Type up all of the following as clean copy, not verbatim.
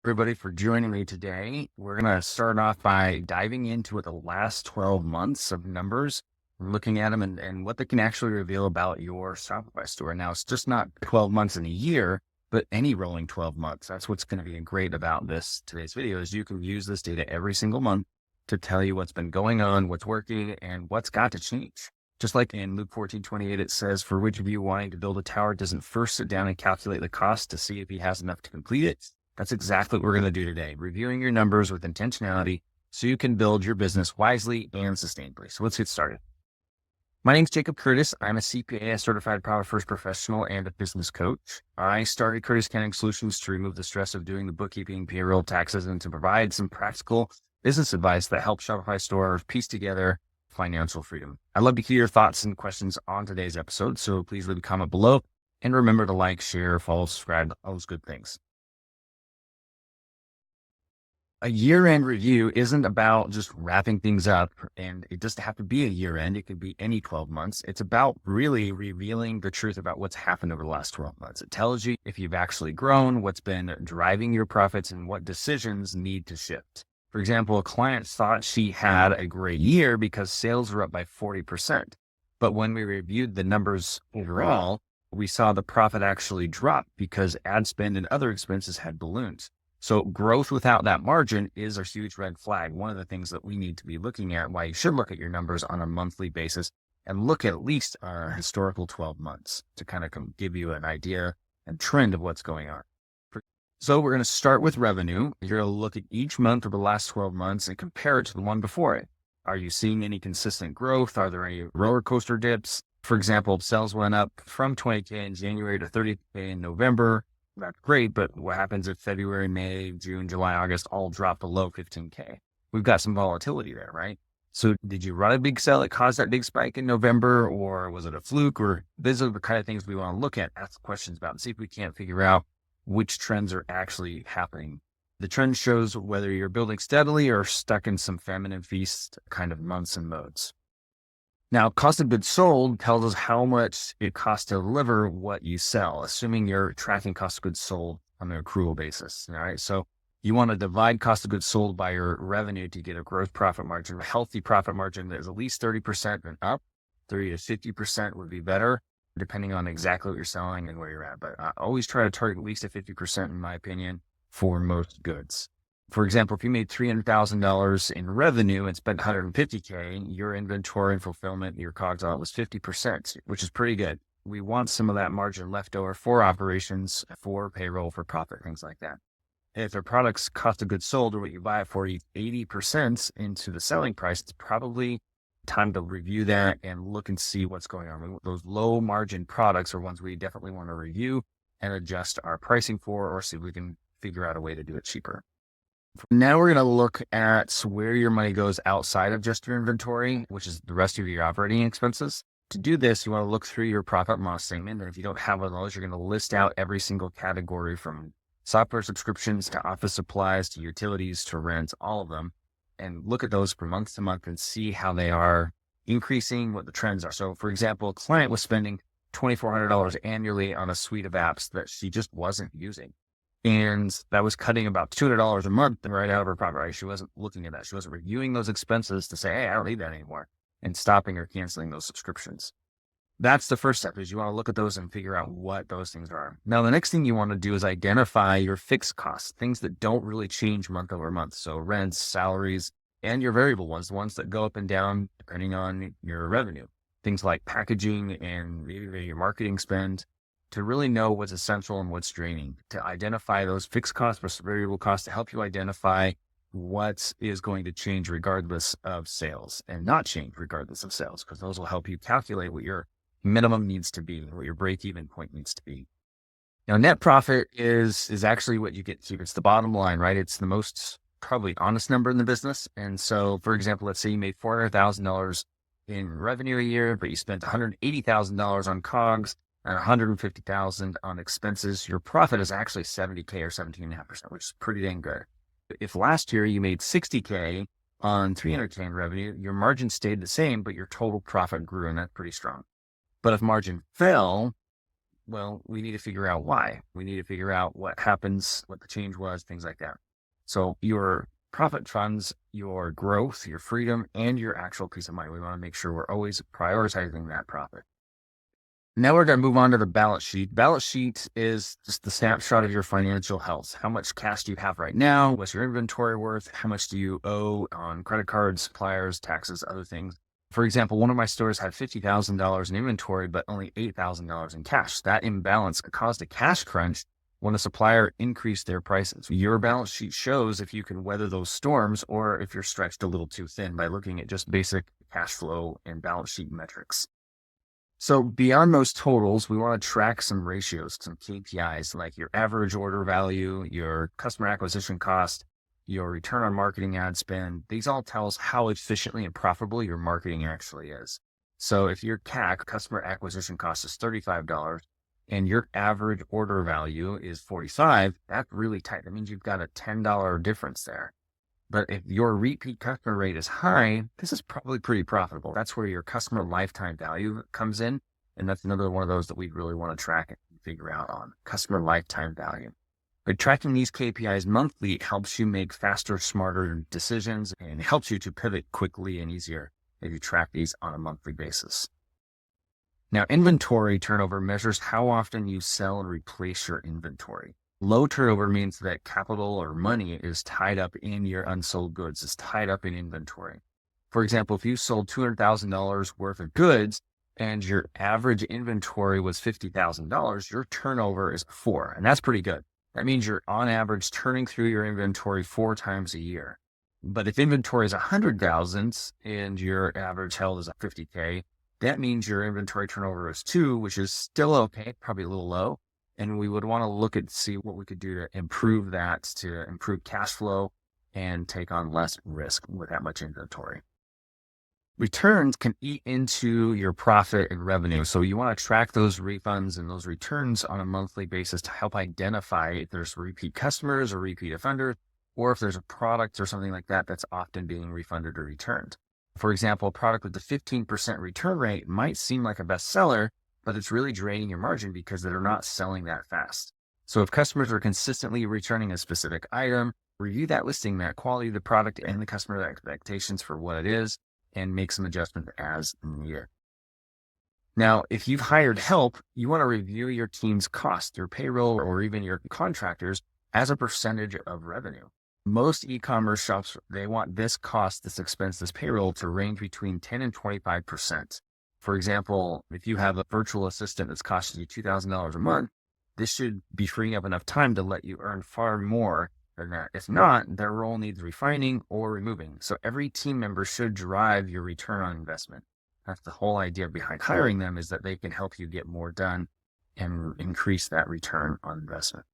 Everybody for joining me today. We're going to start off by diving into the last 12 months of numbers, looking at them and what they can actually reveal about your Shopify store. Now, it's just not 12 months in a year, but any rolling 12 months. That's what's going to be great about today's video is you can use this data every single month to tell you what's been going on, what's working, and what's got to change. Just like in Luke 14:28, it says, "For which of you wanting to build a tower doesn't first sit down and calculate the cost to see if he has enough to complete it?" That's exactly what we're going to do today, reviewing your numbers with intentionality so you can build your business wisely and sustainably. So let's get started. My name's Jacob Curtis. I'm a CPA, a certified Profit First professional, and a business coach. I started Curtis Accounting Solutions to remove the stress of doing the bookkeeping, payroll, taxes, and to provide some practical business advice that helps Shopify stores piece together financial freedom. I'd love to hear your thoughts and questions on today's episode, so please leave a comment below. And remember to like, share, follow, subscribe, all those good things. A year-end review isn't about just wrapping things up, and it doesn't have to be a year-end. It could be any 12 months. It's about really revealing the truth about what's happened over the last 12 months. It tells you if you've actually grown, what's been driving your profits, and what decisions need to shift. For example, a client thought she had a great year because sales were up by 40%. But when we reviewed the numbers overall, we saw the profit actually drop because ad spend and other expenses had ballooned. So growth without that margin is a huge red flag. One of the things that we need to be looking at, why you should look at your numbers on a monthly basis and look at least a historical 12 months to kind of give you an idea and trend of what's going on. So we're going to start with revenue. You're going to look at each month of the last 12 months and compare it to the one before it. Are you seeing any consistent growth? Are there any roller coaster dips? For example, sales went up from 20K in January to 30K in November. That's great, but what happens if February, May, June, July, August all drop below 15K? We've got some volatility there, right? So did you run a big sale that caused that big spike in November, or was it a fluke? Or these are the kind of things we want to look at, ask questions about, and see if we can't figure out which trends are actually happening. The trend shows whether you're building steadily or stuck in some famine and feast kind of months and modes. Now, cost of goods sold tells us how much it costs to deliver what you sell, assuming you're tracking cost of goods sold on an accrual basis. All right. So you want to divide cost of goods sold by your revenue to get a gross profit margin, a healthy profit margin that is at least 30% and up. 30 to 50% would be better, depending on exactly what you're selling and where you're at. But I always try to target at least a 50%, in my opinion, for most goods. For example, if you made $300,000 in revenue and spent $150K, your inventory and fulfillment, your COGS on it was 50%, which is pretty good. We want some of that margin left over for operations, for payroll, for profit, things like that. If a product's cost of goods sold or what you buy it for 80% into the selling price, it's probably time to review that and look and see what's going on. Those low margin products are ones we definitely want to review and adjust our pricing for, or see if we can figure out a way to do it cheaper. Now we're going to look at where your money goes outside of just your inventory, which is the rest of your operating expenses. To do this, you want to look through your profit and loss statement. And if you don't have one of those, you're going to list out every single category from software subscriptions to office supplies to utilities to rent, all of them, and look at those from month to month and see how they are increasing, what the trends are. So for example, a client was spending $2,400 annually on a suite of apps that she just wasn't using. And that was cutting about $200 a month right out of her profit. Right? She wasn't looking at that. She wasn't reviewing those expenses to say, hey, I don't need that anymore, and stopping or canceling those subscriptions. That's the first step, is you want to look at those and figure out what those things are. Now, the next thing you want to do is identify your fixed costs, things that don't really change month over month. So rents, salaries, and your variable ones, the ones that go up and down depending on your revenue. Things like packaging and maybe your marketing spend, to really know what's essential and what's draining, to identify those fixed costs versus variable costs, to help you identify what is going to change regardless of sales and not change regardless of sales, because those will help you calculate what your minimum needs to be, what your break-even point needs to be. Now, net profit is actually what you get to. It's the bottom line, right? It's the most probably honest number in the business. And so, for example, let's say you made $400,000 in revenue a year, but you spent $180,000 on COGS and $150,000 on expenses. Your profit is actually $70K or 17.5%, which is pretty dang good. If last year you made $60K on $300K in revenue, your margin stayed the same, but your total profit grew, and that's pretty strong. But if margin fell, Well, we need to figure out why. We need to figure out what happens, what the change was, things like that. So your profit funds your growth, your freedom, and your actual peace of mind. We want to make sure we're always prioritizing that profit. Now we're going to move on to the balance sheet. Balance sheet is just the snapshot of your financial health. How much cash do you have right now? What's your inventory worth? How much do you owe on credit cards, suppliers, taxes, other things? For example, one of my stores had $50,000 in inventory, but only $8,000 in cash. That imbalance caused a cash crunch when a supplier increased their prices. Your balance sheet shows if you can weather those storms or if you're stretched a little too thin by looking at just basic cash flow and balance sheet metrics. So beyond those totals, we want to track some ratios, some KPIs like your average order value, your customer acquisition cost, your return on marketing ad spend. These all tell us how efficiently and profitable your marketing actually is. So if your CAC, customer acquisition cost, is $35 and your average order value is $45, that's really tight. That means you've got a $10 difference there. But if your repeat customer rate is high, this is probably pretty profitable. That's where your customer lifetime value comes in. And that's another one of those that we really want to track and figure out on customer lifetime value. But tracking these KPIs monthly helps you make faster, smarter decisions and helps you to pivot quickly and easier if you track these on a monthly basis. Now, inventory turnover measures how often you sell and replace your inventory. Low turnover means that capital or money is tied up in your unsold goods, is tied up in inventory. For example, if you sold $200,000 worth of goods and your average inventory was $50,000, your turnover is 4, and that's pretty good. That means you're on average turning through your inventory 4 times a year. But if inventory is 100,000 and your average held is $50K, that means your inventory turnover is 2, which is still okay, probably a little low. And we would want to look at see what we could do to improve that, to improve cash flow and take on less risk with that much inventory. Returns can eat into your profit and revenue. So you want to track those refunds and those returns on a monthly basis to help identify if there's repeat customers or repeat offenders, or if there's a product or something like that that's often being refunded or returned. For example, a product with a 15% return rate might seem like a bestseller, but it's really draining your margin because they're not selling that fast. So if customers are consistently returning a specific item, review that listing, that quality of the product and the customer expectations for what it is, and make some adjustments as needed. Now, if you've hired help, you want to review your team's cost, your payroll, or even your contractors as a percentage of revenue. Most e-commerce shops, they want this cost, this expense, this payroll to range between 10 and 25%. For example, if you have a virtual assistant that's costing you $2,000 a month, this should be freeing up enough time to let you earn far more than that. If not, their role needs refining or removing. So every team member should drive your return on investment. That's the whole idea behind hiring them, is that they can help you get more done and increase that return on investment.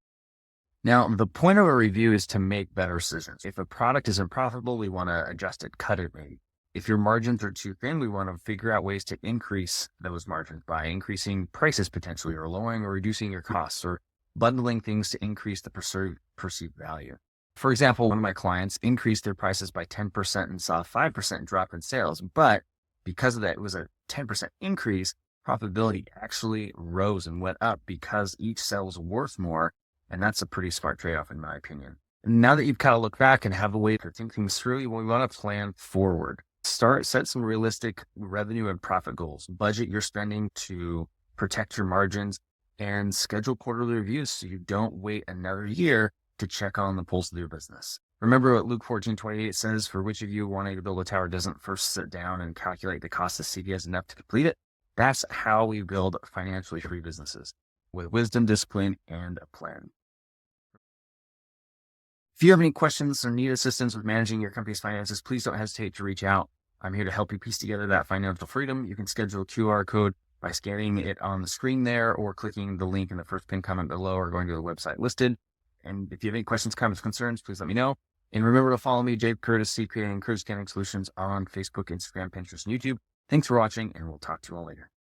Now, the point of a review is to make better decisions. If a product isn't profitable, we want to adjust it, cut it maybe. If your margins are too thin, we want to figure out ways to increase those margins by increasing prices potentially, or lowering or reducing your costs, or bundling things to increase the perceived value. For example, one of my clients increased their prices by 10% and saw a 5% drop in sales, but because of that, it was a 10% increase, profitability actually rose and went up because each sale was worth more, and that's a pretty smart trade-off in my opinion. And now that you've kind of looked back and have a way to think things through, we want to plan forward. Set some realistic revenue and profit goals. Budget your spending to protect your margins, and schedule quarterly reviews so you don't wait another year to check on the pulse of your business. Remember what Luke 14:28 says, for which of you wanting to build a tower doesn't first sit down and calculate the cost to see if he has enough to complete it? That's how we build financially free businesses, with wisdom, discipline, and a plan. If you have any questions or need assistance with managing your company's finances, please don't hesitate to reach out. I'm here to help you piece together that financial freedom. You can schedule a QR code by scanning it on the screen there, or clicking the link in the first pinned comment below, or going to the website listed. And if you have any questions, comments, concerns, please let me know. And remember to follow me, Jacob Curtis, CPA, and Curtis Accounting Solutions on Facebook, Instagram, Pinterest, and YouTube. Thanks for watching, and we'll talk to you all later.